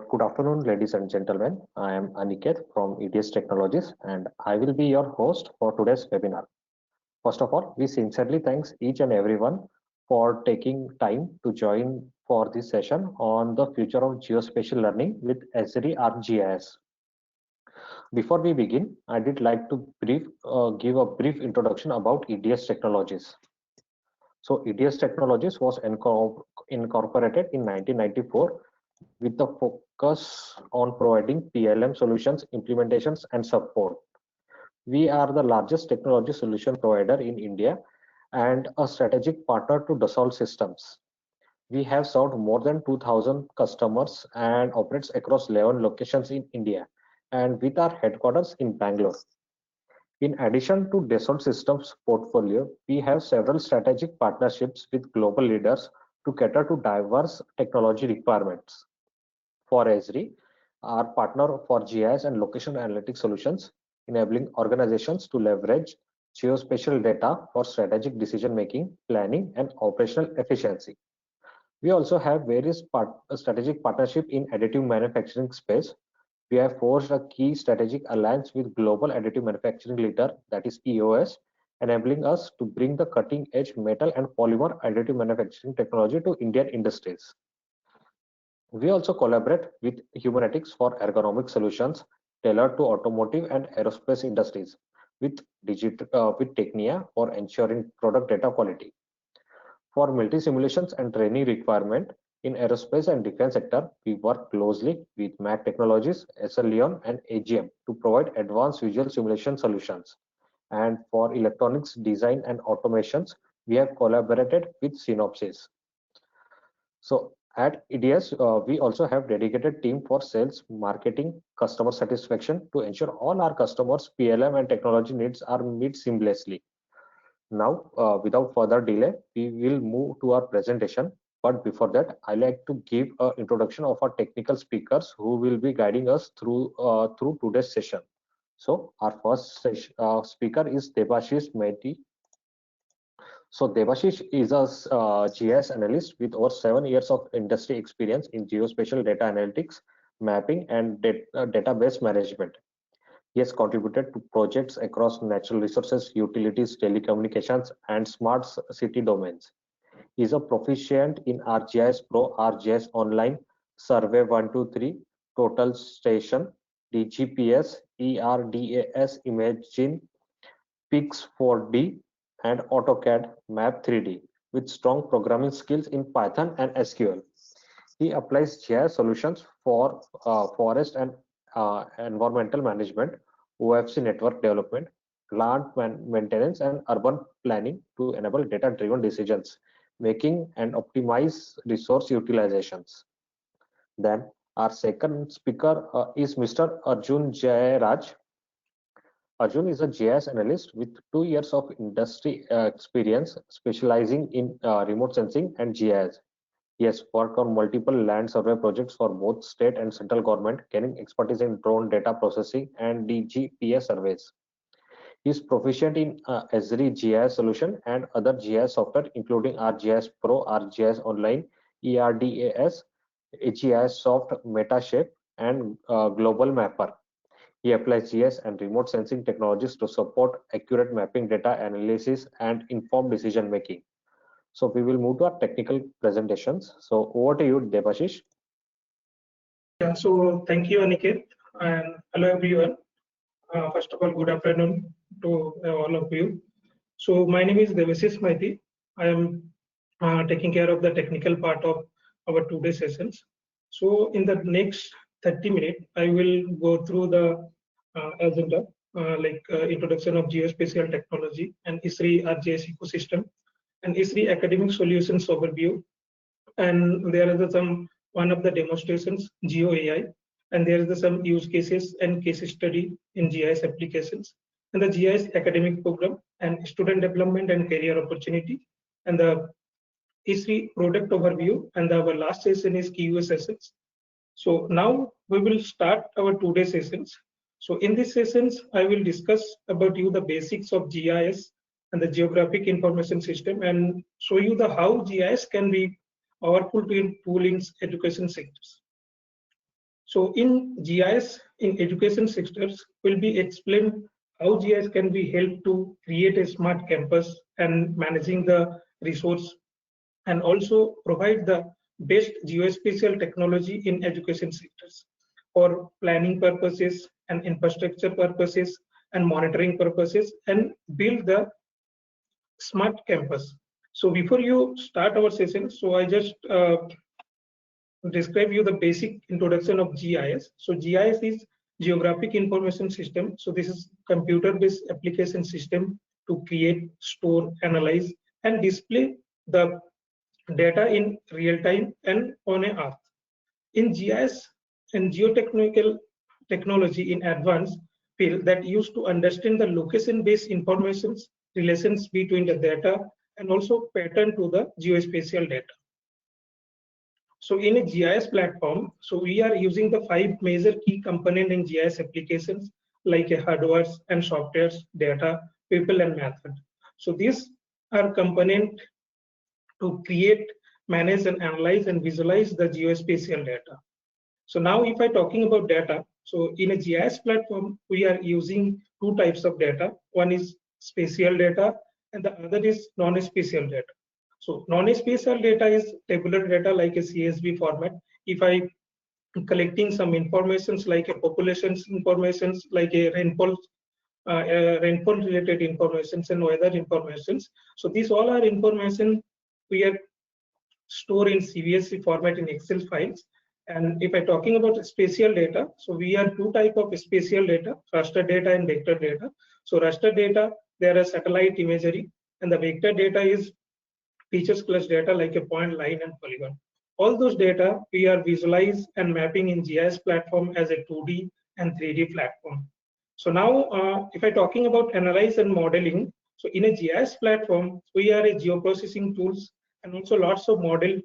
Good afternoon, ladies and gentlemen. I am Aniket from EDS Technologies, and I will be your host for today's webinar. First of all, we sincerely thanks each and everyone for taking time to join for this session on the future of geospatial learning with ESRI ArcGIS. Before we begin, I did like to give a brief introduction about EDS Technologies. So EDS Technologies was incorporated in 1994 with the focus on providing PLM solutions, implementations, and support. We are the largest technology solution provider in India and a strategic partner to Dassault Systems. We have served more than 2,000 customers and operates across 11 locations in India and with our headquarters in Bangalore. In addition to Dassault Systems portfolio, we have several strategic partnerships with global leaders to cater to diverse technology requirements. For ESRI, our partner for GIS and location analytics solutions, enabling organizations to leverage geospatial data for strategic decision making, planning, and operational efficiency. We also have various strategic partnership in additive manufacturing space. We have forged a key strategic alliance with global additive manufacturing leader, that is EOS, enabling us to bring the cutting edge metal and polymer additive manufacturing technology to Indian industries. We also collaborate with Humanetics for ergonomic solutions tailored to automotive and aerospace industries, with Technia for ensuring product data quality. For multi-simulations and training requirement in aerospace and defense sector, we work closely with MAC Technologies, SL Leon, and AGM to provide advanced visual simulation solutions. And for electronics design and automations, we have collaborated with Synopsys. So at EDS, we also have dedicated team for sales, marketing, customer satisfaction to ensure all our customers' PLM and technology needs are met seamlessly. Now, without further delay, we will move to our presentation. But before that, I like to give an introduction of our technical speakers who will be guiding us through today's session. So our first speaker is Debashish Maity. So Debashish is a GIS analyst with over 7 years of industry experience in geospatial data analytics, mapping, and database management. He has contributed to projects across natural resources, utilities, telecommunications, and smart city domains. He is a proficient in ArcGIS Pro, ArcGIS Online, Survey 123, Total Station, DGPS, ERDAS Imaging, Pix 4D, and AutoCAD Map 3D with strong programming skills in Python and SQL. He applies GIS solutions for forest and environmental management, OFC network development, plant maintenance, and urban planning to enable data-driven decisions making and optimize resource utilizations. Then our second speaker is Mr. Arjun Jayaraj. Arjun is a GIS analyst with 2 years of industry experience specializing in remote sensing and GIS. He has worked on multiple land survey projects for both state and central government, gaining expertise in drone data processing and DGPS surveys. He is proficient in ESRI GIS solution and other GIS software, including ArcGIS Pro, ArcGIS Online, ERDAS, AGIS Soft, Metashape, and Global Mapper. He applies GIS and remote sensing technologies to support accurate mapping data analysis and informed decision making. So we will move to our technical presentations. So over to you, Debashish. Yeah, so thank you, Aniket, and hello everyone. First of all, good afternoon to all of you. So my name is Debashish Maity. I am taking care of the technical part of our today's sessions. So in the next 30 minutes, I will go through the agenda, introduction of geospatial technology and ESRI ArcGIS ecosystem, and ESRI academic solutions overview. And there is one of the demonstrations, GeoAI, and there is some use cases and case study in GIS applications, and the GIS academic program and student development and career opportunity, and the ESRI product overview, and our last session is Q&A sessions. So now we will start our today's sessions. So in these sessions, I will discuss about you the basics of GIS and the geographic information system, and show you the how GIS can be powerful tool in education sectors. So in GIS in education sectors will be explained how GIS can be helped to create a smart campus and managing the resource, and also provide the best geospatial technology in education sectors for planning purposes and infrastructure purposes and monitoring purposes, and build the smart campus. So before you start our session, so I just describe you the basic introduction of GIS. So GIS is Geographic Information System. So this is computer-based application system to create, store, analyze, and display the data in real time and on a earth. In GIS and geotechnical technology in advanced field that used to understand the location-based informations, relations between the data, and also pattern to the geospatial data. So in a GIS platform, so we are using the 5 major key component in GIS applications like a hardware and softwares, data, people, and method. So these are component to create, manage, and analyze and visualize the geospatial data. So now if I'm talking about data, so in a GIS platform, we are using 2 types of data. One is spatial data and the other is non-spatial data. So non-spatial data is tabular data like a CSV format. If I collecting some informations like a populations informations like a rainfall related informations and weather informations. So these all are information we are store in CVSC format in Excel files. And if I'm talking about spatial data, so we have 2 type of spatial data, raster data and vector data. So raster data, there are satellite imagery, and the vector data is features plus data like a point, line, and polygon. All those data we are visualize and mapping in GIS platform as a 2D and 3D platform. So now if I'm talking about analyze and modeling, so in a GIS platform, we are a geoprocessing tools and also lots of model.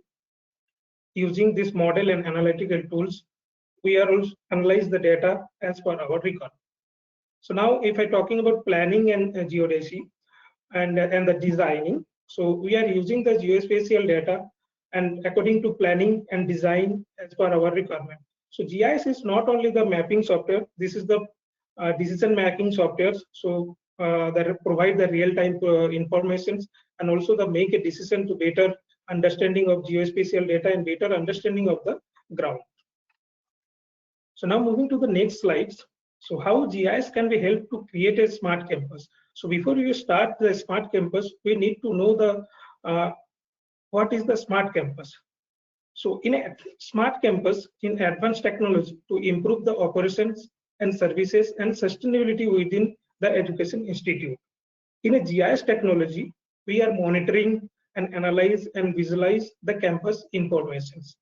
Using this model and analytical tools, we are also analyze the data as per our record. So now if I'm talking about planning and geodesy and the designing, so we are using the geospatial data and according to planning and design as per our requirement. So GIS is not only the mapping software, this is the decision making software. So that provide the real-time informations and also the make a decision to better understanding of geospatial data and better understanding of the ground. So now moving to the next slides. So how GIS can be helped to create a smart campus. So before you start the smart campus, we need to know the what is the smart campus. So in a smart campus in advanced technology to improve the operations and services and sustainability within the education institute. In a GIS technology, we are monitoring and analyze and visualize the campus informations.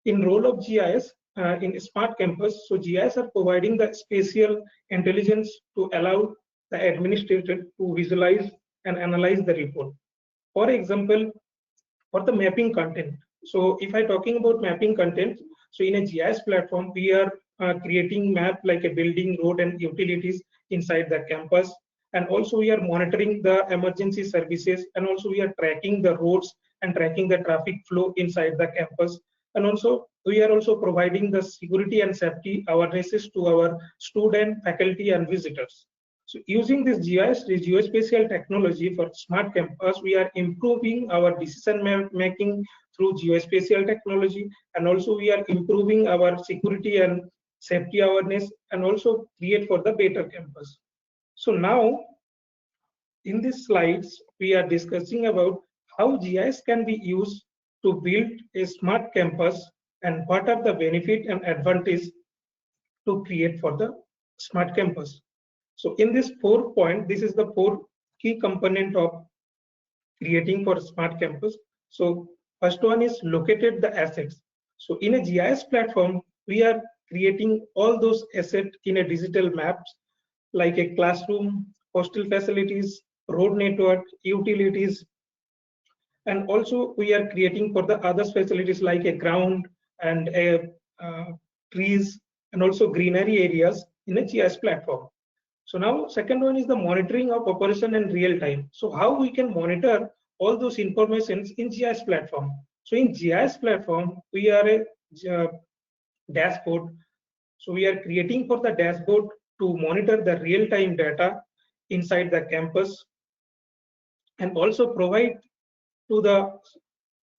In role of GIS in smart campus, so GIS are providing the spatial intelligence to allow the administrator to visualize and analyze the report. For example, for the mapping content. So if I'm talking about mapping content, so in a GIS platform, we are creating map like a building, road, and utilities inside the campus. And also we are monitoring the emergency services, and also we are tracking the roads and tracking the traffic flow inside the campus. And also we are also providing the security and safety awarenesses to our student, faculty, and visitors. So using this GIS, the geospatial technology for smart campus, we are improving our decision making through geospatial technology, and also we are improving our security and safety awareness, and also create for the better campus. So now in these slides, we are discussing about how GIS can be used to build a smart campus and what are the benefit and advantage to create for the smart campus. So in this 4 point, this is the 4 key component of creating for smart campus. So first one is located the assets. So in a GIS platform, we are creating all those assets in a digital maps like a classroom, hostel facilities, road network, utilities, and also we are creating for the other facilities like a ground and a trees and also greenery areas in a GIS platform. So now second one is the monitoring of operation in real time. So how we can monitor all those informations in GIS platform. So in GIS platform, we are a dashboard So we are creating for the dashboard to monitor the real-time data inside the campus and also provide to the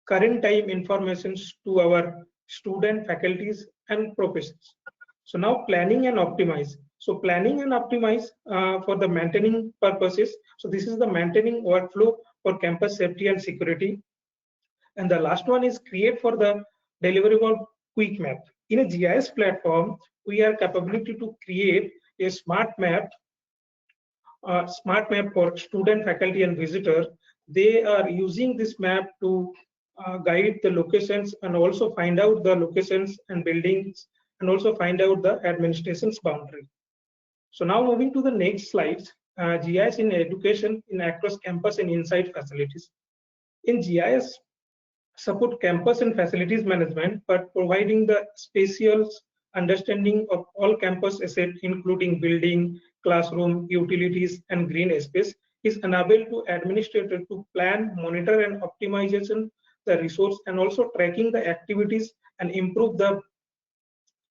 current time informations to our student, faculties, and professors. So now planning and optimize. So planning and optimize for the maintaining purposes. So this is the maintaining workflow for campus safety and security. And the last one is create for the deliverable quick map. In a GIS platform, we are capability to create a smart map for student, faculty, and visitor. They are using this map to guide the locations and also find out the locations and buildings and also find out the administration's boundary. So now moving to the next slides, GIS in education in across campus and inside facilities. In GIS, support campus and facilities management, but providing the spatial understanding of all campus assets, including building, classroom, utilities, and green space, is enabled to administrator to plan, monitor, and optimization the resource, and also tracking the activities and improve the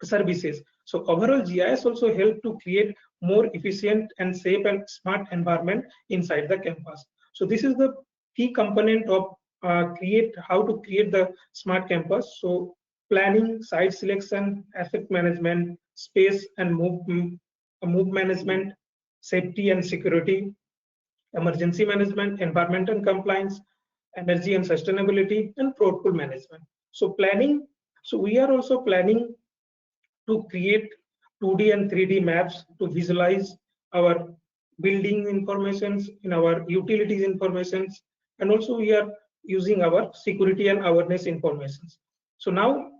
services. So overall, GIS also help to create more efficient and safe and smart environment inside the campus. So this is the key component of how to create the smart campus. So planning, site selection, asset management, space and move management, safety and security, emergency management, environment and compliance, energy and sustainability, and fraud pool management. So planning. So we are also planning to create 2D and 3D maps to visualize our building informations in our utilities informations, and also we are using our security and awareness informations. So now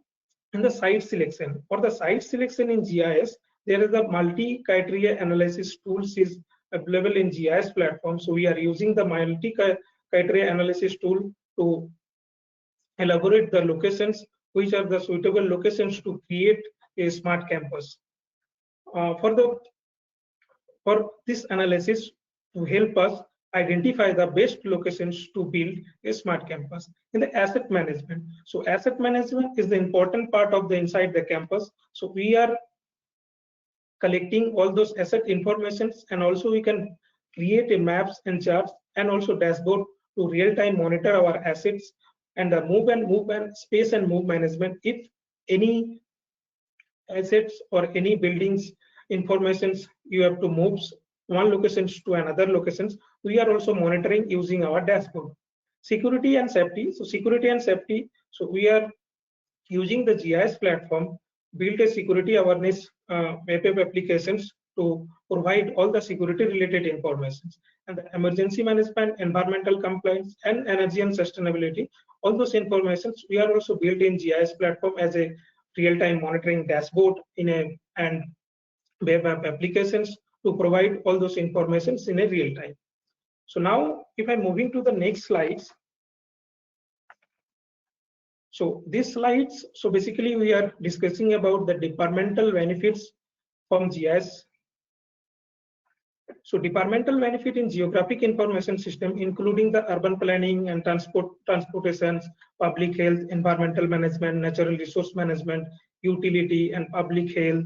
in the site selection, for the site selection in GIS, there is a multi-criteria analysis tools is available in GIS platform. So we are using the multi-criteria analysis tool to elaborate the locations which are the suitable locations to create a smart campus. For this analysis to help us identify the best locations to build a smart campus. In the asset management, so asset management is the important part of the inside the campus. So we are collecting all those asset informations, and also we can create a maps and charts and also dashboard to real-time monitor our assets and the move and space and move management. If any assets or any buildings informations you have to move one locations to another locations, we are also monitoring using our dashboard. Security and safety. So security and safety, so we are using the GIS platform, build a security awareness web applications to provide all the security related informations, and the emergency management, environmental compliance, and energy and sustainability. All those informations we are also built in GIS platform as a real-time monitoring dashboard in a and web app applications to provide all those informations in a real time. So now if I'm moving to the next slides. So these slides, so basically we are discussing about the departmental benefits from GIS. So departmental benefit in geographic information system, including the urban planning and transportations, public health, environmental management, natural resource management, utility, and public health.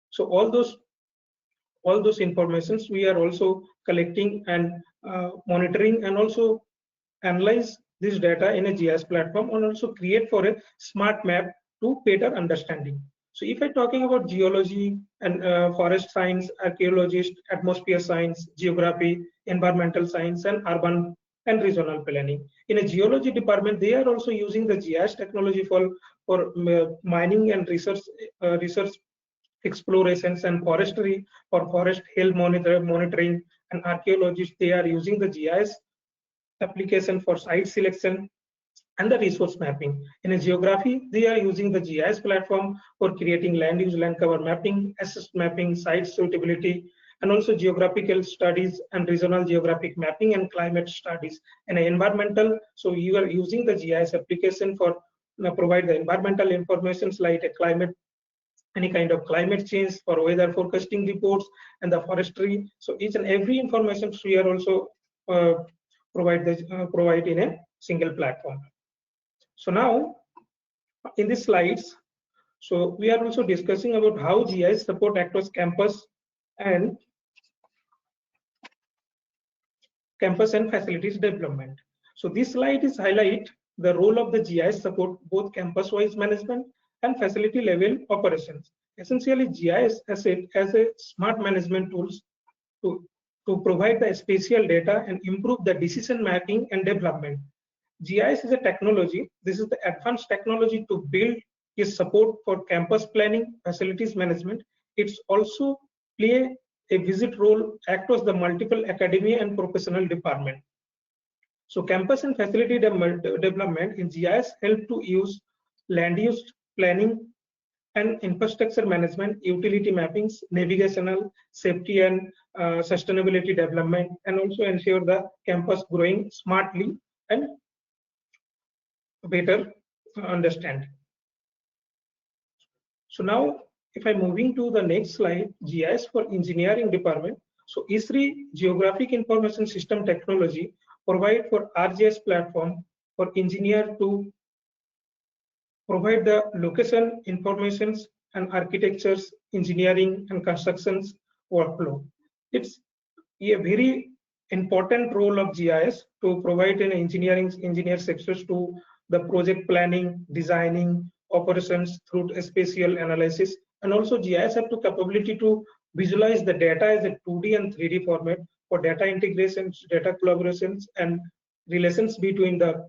So all those informations we are also collecting and monitoring, and also analyze this data in a GIS platform, and also create for a smart map to better understanding. So if I'm talking about geology and forest science, archaeologist, atmosphere science, geography, environmental science, and urban and regional planning. In a geology department, they are also using the GIS technology for mining and research explorations, and forestry for forest health monitoring, and archaeologists, they are using the GIS application for site selection and the resource mapping. In a geography, they are using the GIS platform for creating land use, land cover mapping, asset mapping, site suitability, and also geographical studies and regional geographic mapping and climate studies. And environmental, so you are using the GIS application for provide the environmental information like a climate, any kind of climate change, for weather forecasting reports, and the forestry. So each and every information we are also provide in a single platform. So now in these slides, So we are also discussing about how GIS support across campus and facilities development. So this slide is highlight the role of the GIS support both campus-wise management and facility level operations. Essentially, GIS as a smart management tools to provide the spatial data and improve the decision making and development. GIS is a technology. This is the advanced technology to build a support for campus planning, facilities management. It's also play a visit role across the multiple academia and professional department. So campus and facility development in GIS help to use land use planning and infrastructure management, utility mappings, navigational, safety and sustainability development, and also ensure the campus growing smartly and better understand. So now, if I'm moving to the next slide, GIS for engineering department. So ESRI Geographic Information System Technology provide for ArcGIS platform for engineer to provide the location informations and architectures, engineering and constructions workflow. It's a very important role of GIS to provide an engineer sectors to the project planning, designing, operations through spatial analysis, and also GIS have the capability to visualize the data as a 2D and 3D format for data integrations, data collaborations, and relations between the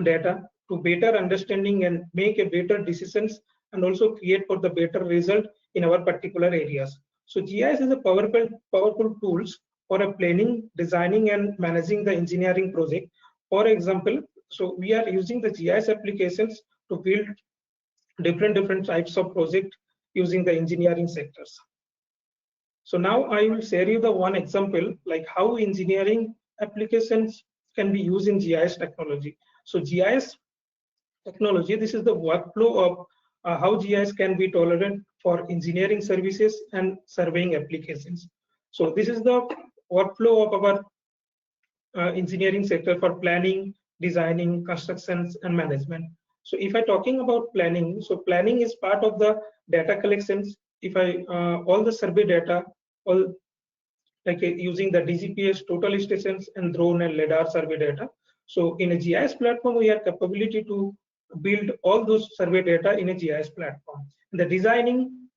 data to better understanding and make a better decisions and also create for the better result in our particular areas. So GIS is a powerful tools for a planning, designing, and managing the engineering project. For example, so we are using the GIS applications to build different types of project using the engineering sectors. So now I will share you the one example like how engineering applications can be used in GIS technology. So GIS technology, this is the workflow of how GIS can be tolerant for engineering services and surveying applications. So this is the workflow of our engineering sector for planning, designing, constructions, and management. So if I'm talking about planning, so planning is part of the data collections. If all the survey data, all like using the DGPS, total stations, and drone and LiDAR survey data. So in a GIS platform, we have capability to build all those survey data in a GIS platform. The designing,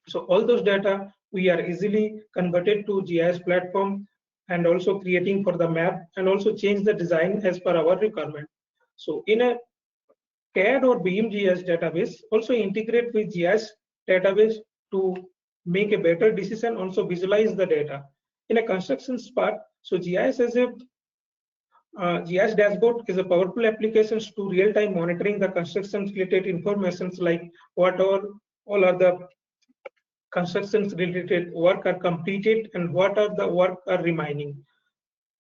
so all those data we are easily converted to GIS platform and also creating for the map and also change the design as per our requirement. So in a CAD or BIM GIS database, also integrate with GIS database to make a better decision, also visualize the data. In a constructions part, so GIS as a GIS dashboard is a powerful application to real-time monitoring the construction related informations like what all are the constructions related work are completed and what are the work are remaining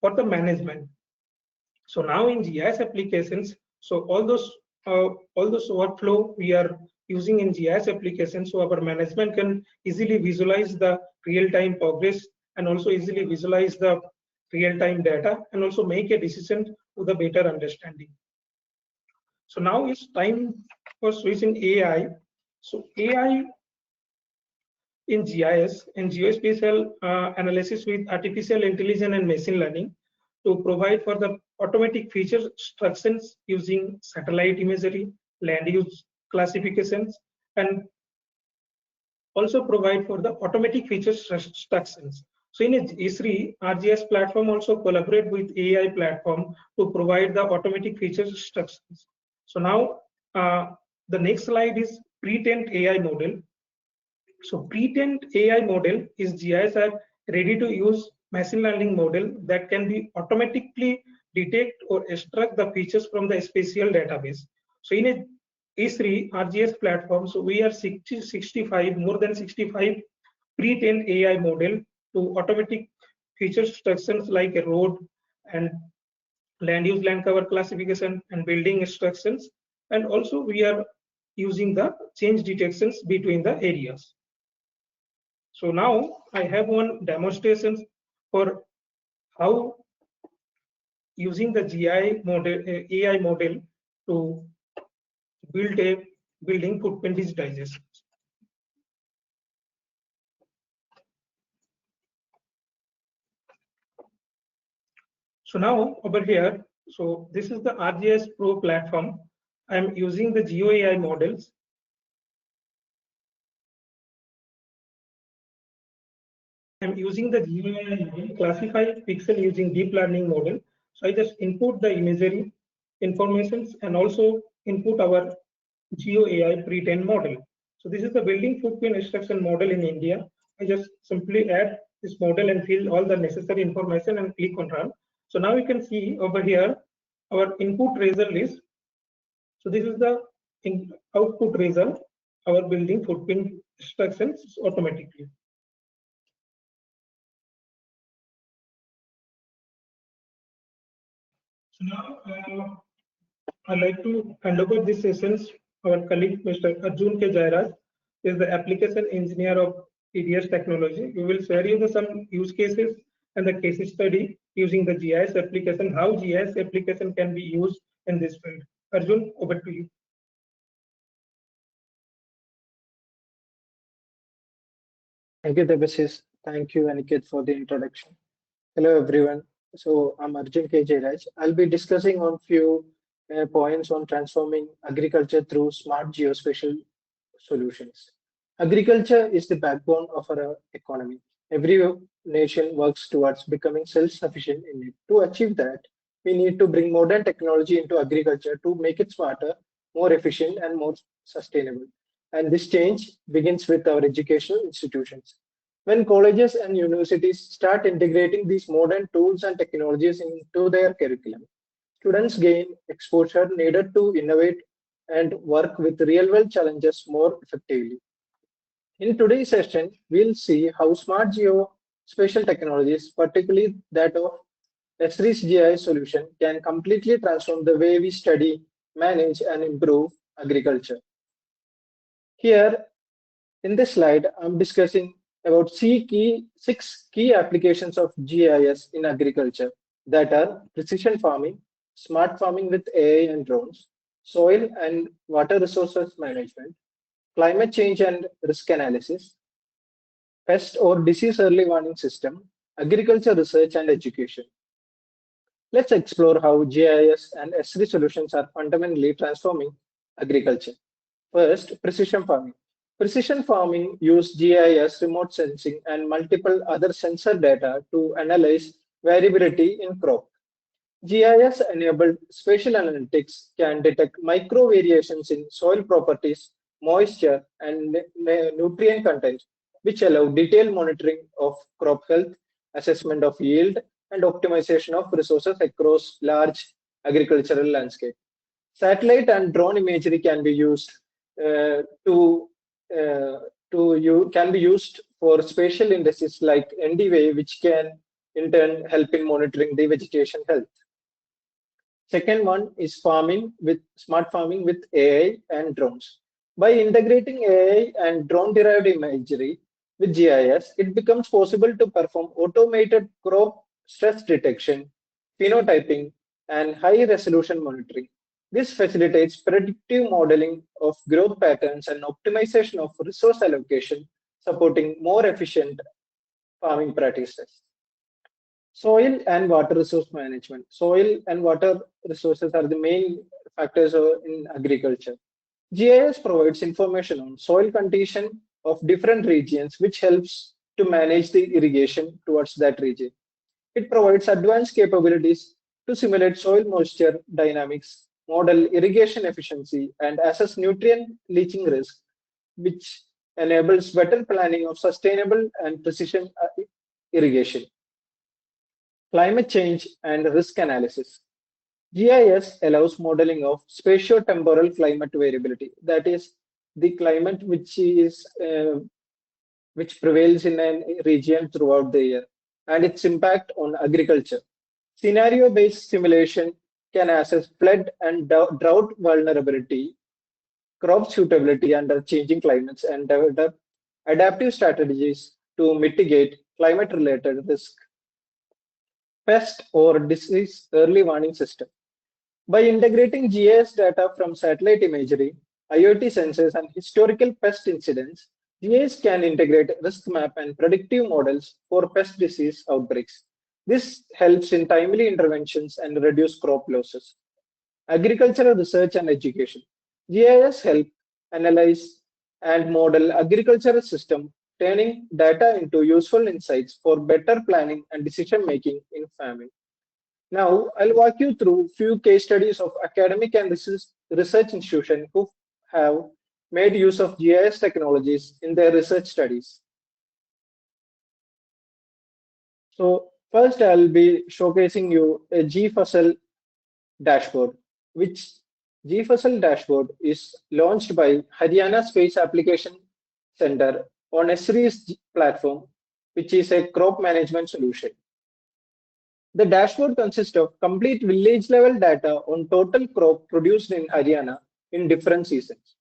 for the management. So now in GIS applications, so all those workflow we are using in GIS applications, so our management can easily visualize the real-time progress and also easily visualize the real-time data and also make a decision with a better understanding. So now it's time for switching AI. So AI in GIS and geospatial analysis with artificial intelligence and machine learning to provide for the automatic feature extractions using satellite imagery, land use classifications, and also provide for the automatic feature extractions. So in ESRI, ArcGIS platform also collaborate with AI platform to provide the automatic feature extractions. So now the next slide is pre-trained AI model. So pre-trained AI model is GIS are ready to use machine learning model that can be automatically detect or extract the features from the spatial database. So in a ESRI ArcGIS platform, so we are 65 more than 65 pre-trained AI model to automatic feature instructions like a road and land use land cover classification and building instructions, and also we are using the change detections between the areas. So now I have one demonstration for how using the GI model AI model to build a building footprint digitization. So now over here, so this is the ArcGIS Pro platform. I'm using the GeoAI models. I'm using the GeoAI model, classify pixel using deep learning model. So I just input the imagery informations and also input our GeoAI pre-trained model. So this is the building footprint extraction model in India. I just simply add this model and fill all the necessary information and click on run. So now you can see over here our input result is. So this is the output result. Our building footprint extractions automatically. So now I'd like to hand over this sessions. Our colleague, Mr. Arjun K. Jairaj, is the application engineer of EDS technology. We will share you some use cases and the case study using the GIS application, how GIS application can be used in this field. Arjun, over to you. Thank you, Debasis. Thank you, Aniket, for the introduction. Hello, everyone. So I'm Arjun K. Jairaj. I'll be discussing on few points on transforming agriculture through smart geospatial solutions. Agriculture is the backbone of our economy. Every nation works towards becoming self-sufficient in it. To achieve that, we need to bring modern technology into agriculture to make it smarter, more efficient, and more sustainable. And this change begins with our educational institutions. When colleges and universities start integrating these modern tools and technologies into their curriculum, students gain exposure needed to innovate and work with real-world challenges more effectively. In today's session, we'll see how smart geospatial technologies, particularly that of ESRI's GI solution, can completely transform the way we study, manage, and improve agriculture. Here, in this slide, I'm discussing about six key applications of GIS in agriculture that are precision farming, smart farming with AI and drones, soil and water resources management, climate change and risk analysis, pest or disease early warning system, agriculture research and education. Let's explore how GIS and S3 solutions are fundamentally transforming agriculture. First, precision farming. Precision farming uses GIS, remote sensing, and multiple other sensor data to analyze variability in crop. GIS-enabled spatial analytics can detect micro variations in soil properties, moisture, and nutrient content, which allow detailed monitoring of crop health, assessment of yield, and optimization of resources across large agricultural landscape. Satellite and drone imagery can be used can be used for spatial indices like NDVA, which can in turn help in monitoring the vegetation health. Second one is farming with smart farming with AI and drones. By integrating AI and drone-derived imagery with GIS, it becomes possible to perform automated crop stress detection, phenotyping, and high-resolution monitoring. This facilitates predictive modeling of growth patterns and optimization of resource allocation, supporting more efficient farming practices. Soil and water resource management. Soil and water resources are the main factors in agriculture. GIS provides information on soil condition of different regions, which helps to manage the irrigation towards that region. It provides advanced capabilities to simulate soil moisture dynamics, model irrigation efficiency, and assess nutrient leaching risk, which enables better planning of sustainable and precision irrigation. Climate change and risk analysis. GIS allows modeling of spatio-temporal climate variability, that is, the climate which prevails in a region throughout the year, and its impact on agriculture. Scenario-based simulation can assess flood and drought vulnerability, crop suitability under changing climates, and develop adaptive strategies to mitigate climate-related risk. Pest or disease early warning system. By integrating GIS data from satellite imagery, IoT sensors, and historical pest incidents, GIS can integrate risk map and predictive models for pest disease outbreaks. This helps in timely interventions and reduce crop losses. Agricultural research and education. GIS help analyze and model agricultural system, turning data into useful insights for better planning and decision making in farming. Now, I'll walk you through few case studies of academic and research institutions who have made use of GIS technologies in their research studies. So first, I'll be showcasing you a GFSL dashboard, which GFSL dashboard is launched by Haryana Space Application Center on ESRI's platform, which is a crop management solution. The dashboard consists of complete village level data on total crop produced in Haryana in different seasons.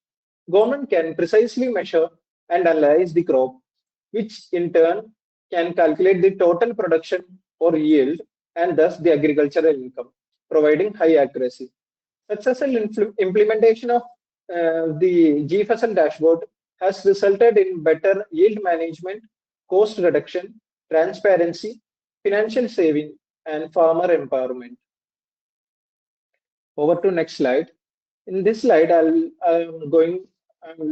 Government can precisely measure and analyze the crop, which in turn can calculate the total production or yield and thus the agricultural income, providing high accuracy. Successful implementation of the GFSL dashboard has resulted in better yield management, cost reduction, transparency, financial saving, and farmer empowerment. Over to next slide. In this slide, I'll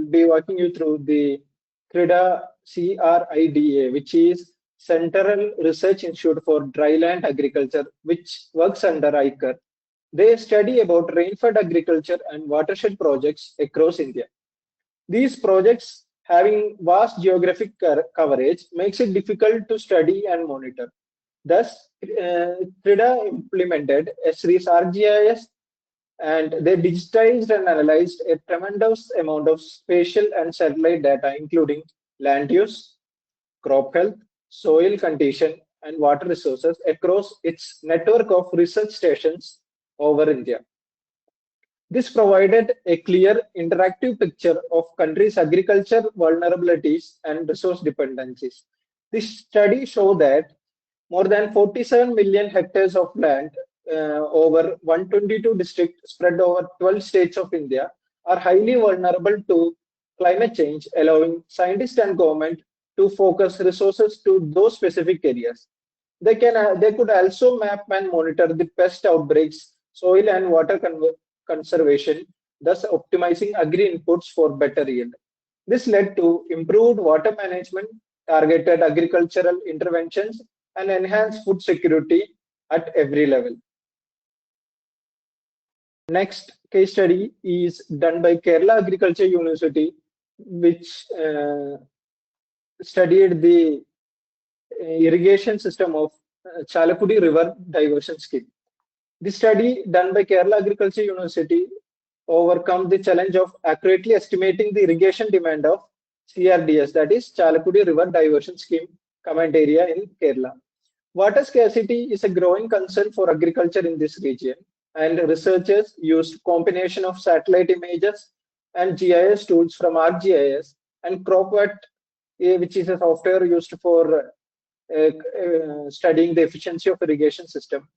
be walking you through the CRIDA, which is Central Research Institute for Dryland Agriculture, which works under ICAR. They study about rainfed agriculture and watershed projects across India. These projects having vast geographic coverage makes it difficult to study and monitor. Thus, CRIDA implemented ESRI's ArcGIS, and they digitized and analyzed a tremendous amount of spatial and satellite data, including land use, crop health, soil condition, and water resources across its network of research stations over India. This provided a clear interactive picture of country's agriculture vulnerabilities and resource dependencies. This study showed that more than 47 million hectares of land over 122 districts spread over 12 states of India are highly vulnerable to climate change, allowing scientists and government to focus resources to those specific areas. They could also map and monitor the pest outbreaks, soil and water conservation, thus optimizing agri inputs for better yield. This led to improved water management, targeted agricultural interventions, and enhanced food security at every level. Next case study is done by Kerala Agriculture University, which studied the irrigation system of Chalakudi River Diversion Scheme. The study done by Kerala Agriculture University overcome the challenge of accurately estimating the irrigation demand of CRDS, that is Chalakudi River Diversion Scheme command area in Kerala. Water scarcity is a growing concern for agriculture in this region, and researchers used combination of satellite images and GIS tools from ArcGIS and CropVat, which is a software used for studying the efficiency of irrigation system.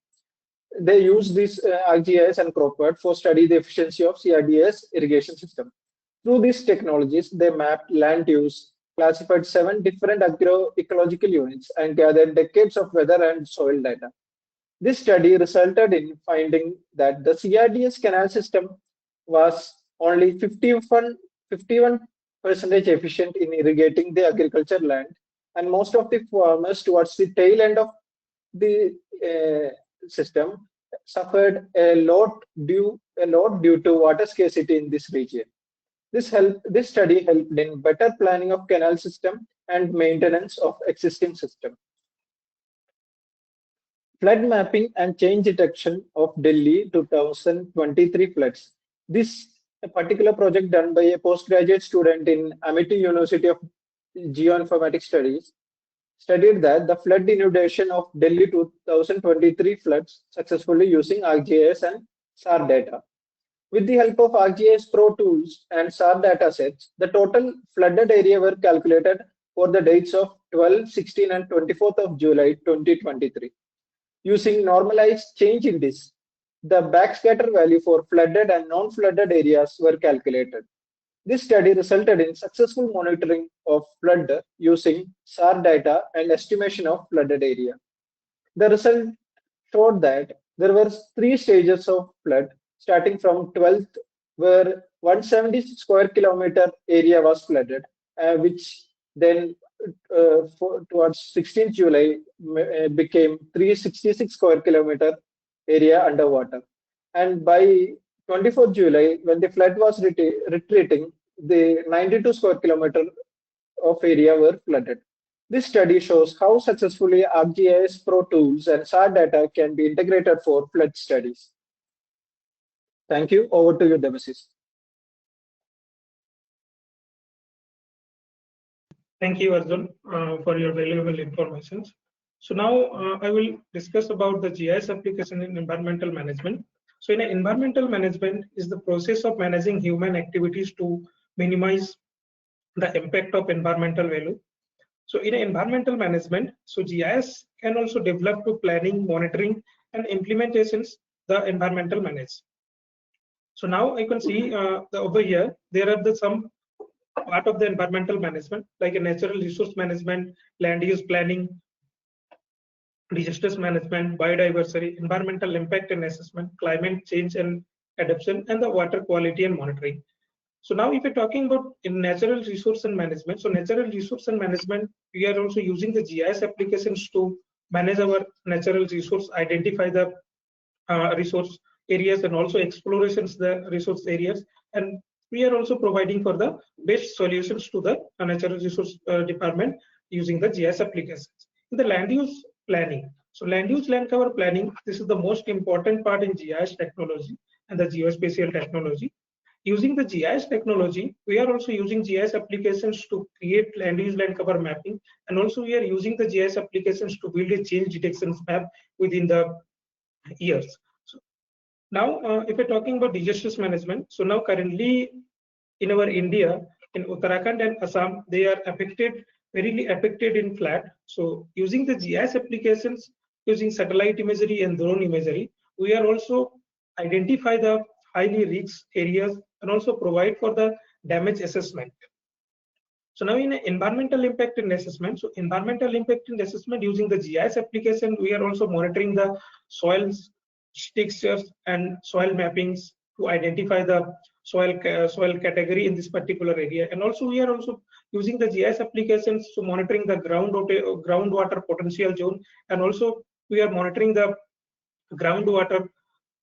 They use this ArcGIS and CropVat for study the efficiency of CRDS irrigation system. Through these technologies, they mapped land use, classified 7 different agroecological units, and gathered decades of weather and soil data. This study resulted in finding that the CRDS canal system was only 51% efficient in irrigating the agriculture land, and most of the farmers towards the tail end of the system suffered a lot due to water scarcity in this region. This study helped in better planning of canal system and maintenance of existing system. Flood mapping and change detection of Delhi 2023 floods. This particular project done by a postgraduate student in Amity University of Geoinformatics Studies studied that the flood inundation of Delhi 2023 floods successfully using ArcGIS and SAR data. With the help of ArcGIS Pro tools and SAR datasets, the total flooded area were calculated for the dates of 12, 16, and 24th of July 2023. Using normalized change index, the backscatter value for flooded and non-flooded areas were calculated. This study resulted in successful monitoring of flood using SAR data and estimation of flooded area. The result showed that there were three stages of flood, starting from 12th, where 170 square kilometer area was flooded, which then towards 16th July became 366 square kilometer area underwater. And by 24th July, when the flood was retreating, the 92 square kilometer of area were flooded. This study shows how successfully ArcGIS Pro tools and SAR data can be integrated for flood studies. Thank you. Over to you, Devasis. Thank you, Arjun, for your valuable information. So now I will discuss about the GIS application in environmental management. So in environmental management is the process of managing human activities to minimize the impact of environmental value. So in environmental management, so GIS can also develop to planning, monitoring, and implementations the environmental manage. So now I can see over here there are some part of the environmental management like a natural resource management, land use planning, disasters management, biodiversity, environmental impact and assessment, climate change and adaptation, and the water quality and monitoring. So now if we're talking about in natural resource and management, so natural resource and management, we are also using the GIS applications to manage our natural resource, identify the resource areas and also explorations the resource areas, and we are also providing for the best solutions to the natural resource department using the GIS applications. In the land use planning, so land use land cover planning, this is the most important part in GIS technology and the geospatial technology. Using the GIS technology, we are also using GIS applications to create land use land cover mapping, and also we are using the GIS applications to build a change detection map within the years. So now, if we're talking about disasters management, so now currently in our India, in Uttarakhand and Assam, they are very affected in flood. So using the GIS applications, using satellite imagery and drone imagery, we are also identify the highly risk areas and also provide for the damage assessment. So now in environmental impact and assessment, so environmental impact and assessment using the GIS application, we are also monitoring the soils, textures and soil mappings to identify the soil category in this particular area. And also we are also using the GIS applications to monitoring the groundwater potential zone, and also we are monitoring the groundwater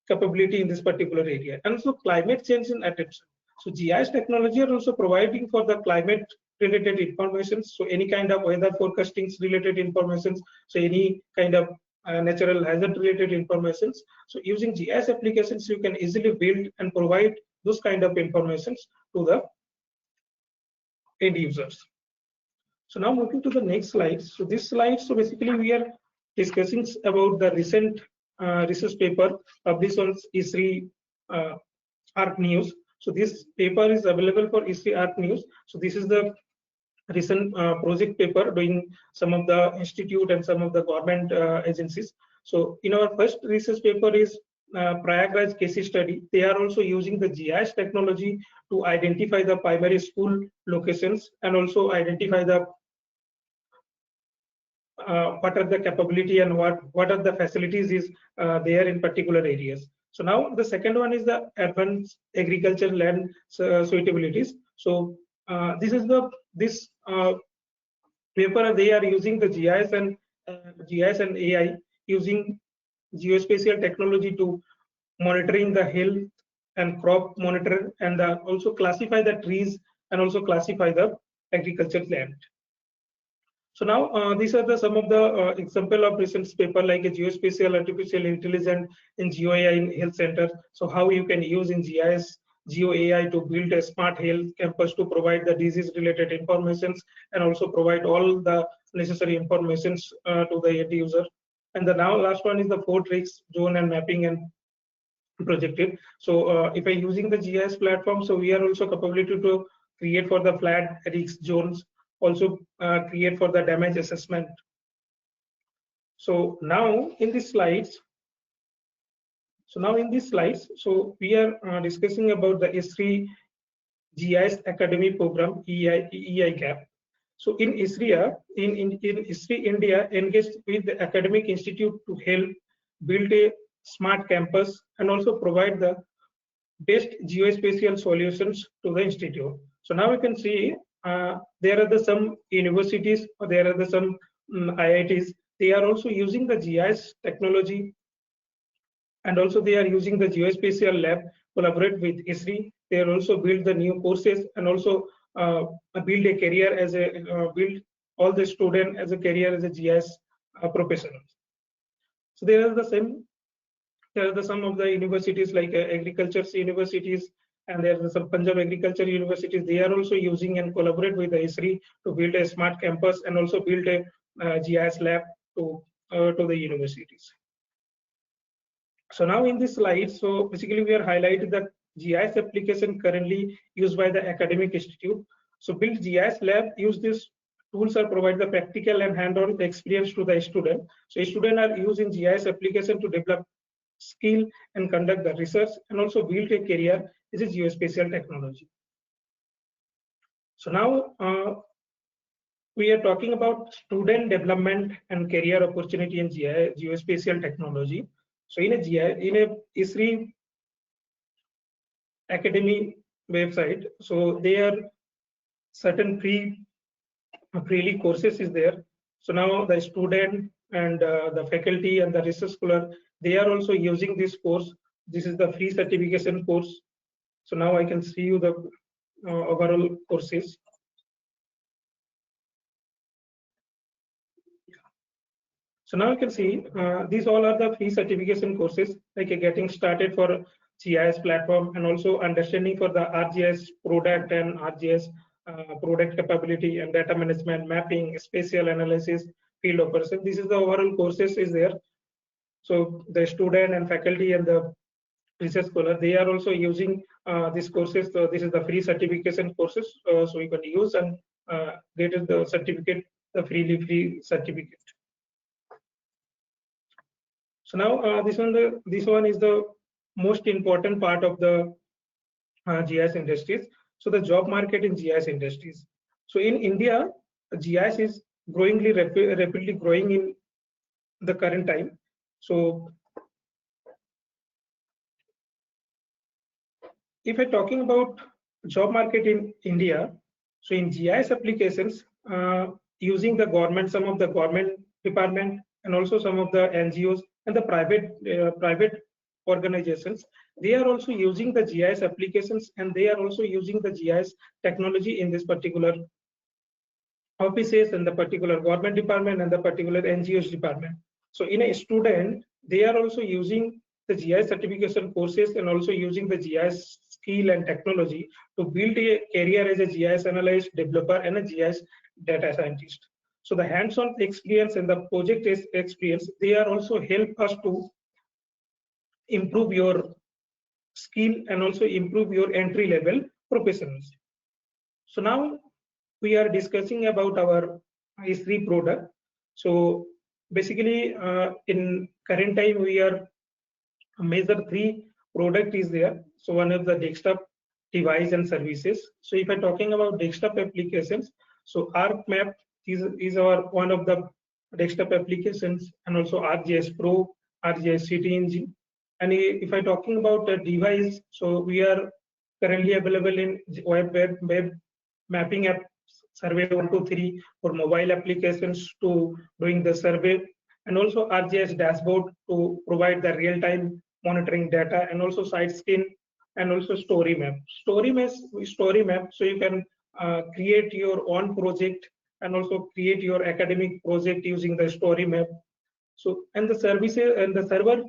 capability in this particular area, and also climate change and adaptation. So GIS technology are also providing for the climate related information, so any kind of weather forecasting related information, so any kind of natural hazard related information. So using GIS applications, you can easily build and provide those kind of information to the end users. So now moving to the next slide. So this slide, so basically we are discussing about the recent research paper published on ESRI Arc News. So this paper is available for ESRI Arc News. So this is the recent project paper doing some of the institute and some of the government agencies. So in our first research paper is Prayagraj case study. They are also using the GIS technology to identify the primary school locations and also identify the what are the capability and what are the facilities is there in particular areas. So now the second one is the advanced agriculture land suitabilities. So this is this paper. They are using the GIS and AI using geospatial technology to monitoring the health and crop monitor, and also classify the trees and also classify the agriculture land. So now these are some of the example of recent paper like a geospatial artificial intelligence in GeoAI in health center. So how you can use in GIS GeoAI to build a smart health campus to provide the disease related informations and also provide all the necessary informations to the end user. And the now last one is the 4 risk zone and mapping and projected. So if I using the GIS platform, so we are also capability to create for the flat risk zones, also create for the damage assessment. So now in these slides, so we are discussing about the ESRI GIS Academy Program EI gap. So in ISRI, in ISRI India engaged with the academic institute to help build a smart campus and also provide the best geospatial solutions to the institute. So now we can see there are some universities or there are some IITs. They are also using the GIS technology, and also they are using the geospatial lab, collaborate with ISRI. They are also build the new courses and also build a career as a build all the student as a career as a GIS professional. So there are some of the universities like agriculture universities, and there are some Punjab agriculture universities. They are also using and collaborate with the ISRI to build a smart campus and also build a GIS lab to the universities. So now in this slide, so basically we are highlighting the GIS application currently used by the academic institute. So build GIS lab, use these tools or provide the practical and hand-on experience to the student. So students are using GIS application to develop skill and conduct the research and also build a career as a geospatial technology. So now we are talking about student development and career opportunity in geospatial technology. So in a ISRI Academy website, so there are certain freely courses is there. So now the student and the faculty and the research scholar, they are also using this course. This is the free certification course. So now I can see you the overall courses. So now you can see these all are the free certification courses, like getting started for GIS platform and also understanding for the ArcGIS product and ArcGIS product capability and data management, mapping, spatial analysis, field operation. This is the overall courses is there. So the student and faculty and the research scholar, they are also using these courses. So this is the free certification courses. So you can use and get the certificate, the free certificate. So now this one is the most important part of the GIS industries. So the job market in GIS industries. So in India, GIS is rapidly growing in the current time. So if I'm talking about job market in India, so in GIS applications, using the government, some of the government department and also some of the NGOs and the private organizations, they are also using the GIS applications and they are also using the GIS technology in this particular offices and the particular government department and the particular NGOs department. So in a student, they are also using the GIS certification courses and also using the GIS skill and technology to build a career as a GIS analyst, developer, and a GIS data scientist. So the hands-on experience and the project experience, they are also help us to improve your skill and also improve your entry-level professionals. So now we are discussing about our ISRI product. So basically, in current time, we are major three product is there. So one of the desktop device and services. So if I'm talking about desktop applications, so ArcMap is our one of the desktop applications, and also ArcGIS Pro, ArcGIS City Engine. And if I'm talking about a device, so we are currently available in web mapping app survey 123 for mobile applications to doing the survey, and also ArcGIS dashboard to provide the real-time monitoring data, and also site scan, and also story map. Story map, so you can create your own project and also create your academic project using the story map. So and the services and the server.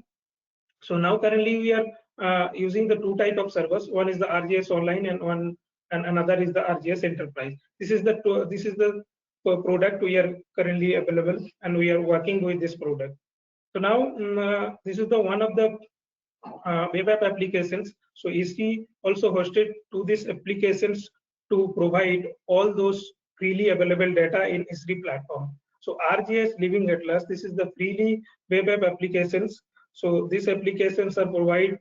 So now currently we are using the two type of servers. One is the ArcGIS Online and another is the ArcGIS Enterprise. This is the product we are currently available, and we are working with this product. So now this is the one of the web app applications. So ISRI also hosted to these applications to provide all those freely available data in ISRI platform. So ArcGIS Living Atlas, this is the freely web app applications. So these applications are provided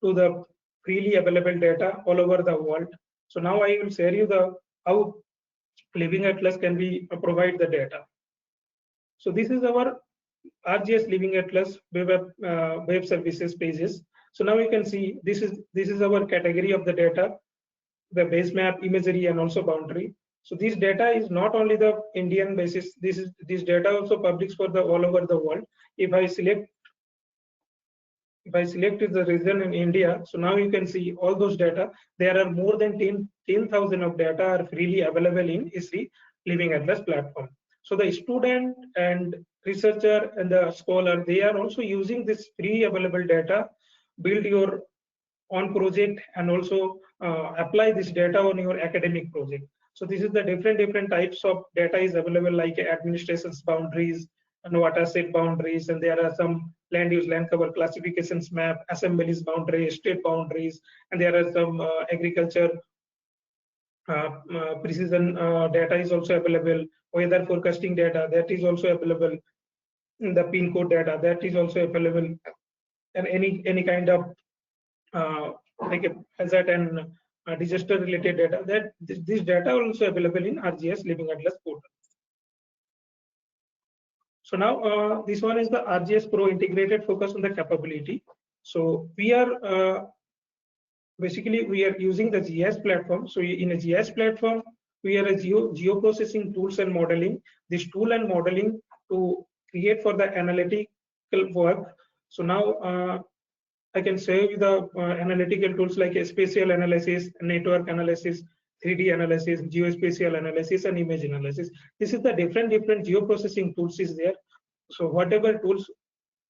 to the freely available data all over the world. So now I will share you the how Living Atlas can be provide the data. So this is our ArcGIS Living Atlas web services pages. So now you can see this is our category of the data, the base map, imagery, and also boundary. So this data is not only the Indian basis. This data also published for the all over the world. If I select the region in India, so now you can see all those data. There are more than 10,000 of data are freely available in ESRI Living Atlas platform. So the student and researcher and the scholar, they are also using this free available data, build your own project, and also apply this data on your academic project. So this is the different types of data is available, like administration's boundaries and water set boundaries, and there are some land use land cover classifications map, assemblies boundaries, state boundaries, and there are some agriculture precision data is also available, weather forecasting data that is also available, the pin code data that is also available, and any kind of like a hazard and disaster related data, that this data also available in ArcGIS Living Atlas portal. So now this one is the ArcGIS Pro integrated focus on the capability. So we are basically we are using the GIS platform. So in a GIS platform, we are a geoprocessing tools and modeling. This tool and modeling to create for the analytical work. So now I can show you the analytical tools like spatial analysis, network analysis, 3D analysis, geospatial analysis, and image analysis. This is the different geoprocessing tools is there. So whatever tools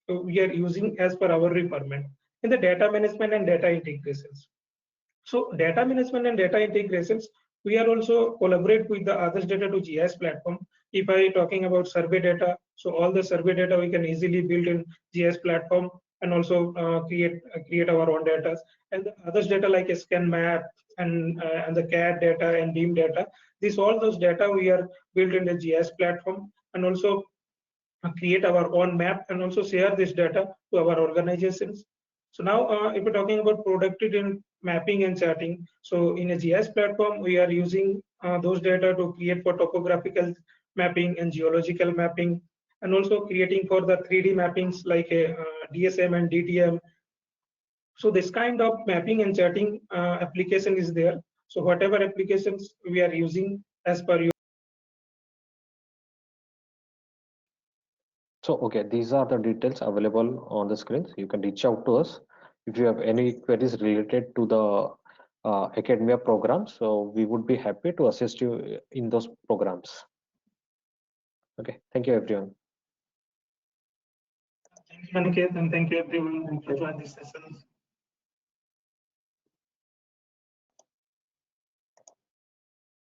we are using as per our requirement. In the data management and data integrations. So data management and data integrations, we are also collaborate with the others data to GIS platform. If I talking about survey data, so all the survey data we can easily build in GIS platform and also create our own data. And the others data like a scan map and the CAD data and beam data, all those data we are built in the GIS platform, and also create our own map and also share this data to our organizations. So now if we're talking about productivity in mapping and charting, so in a GIS platform, we are using those data to create for topographical mapping and geological mapping, and also creating for the 3D mappings like a DSM and DTM. So this kind of mapping and charting application is there. So whatever applications we are using as per your. So, okay, these are the details available on the screens. You can reach out to us if you have any queries related to the academia programs. So we would be happy to assist you in those programs. Okay, thank you, everyone. Thank you, Aniket, and thank you everyone for joining this session.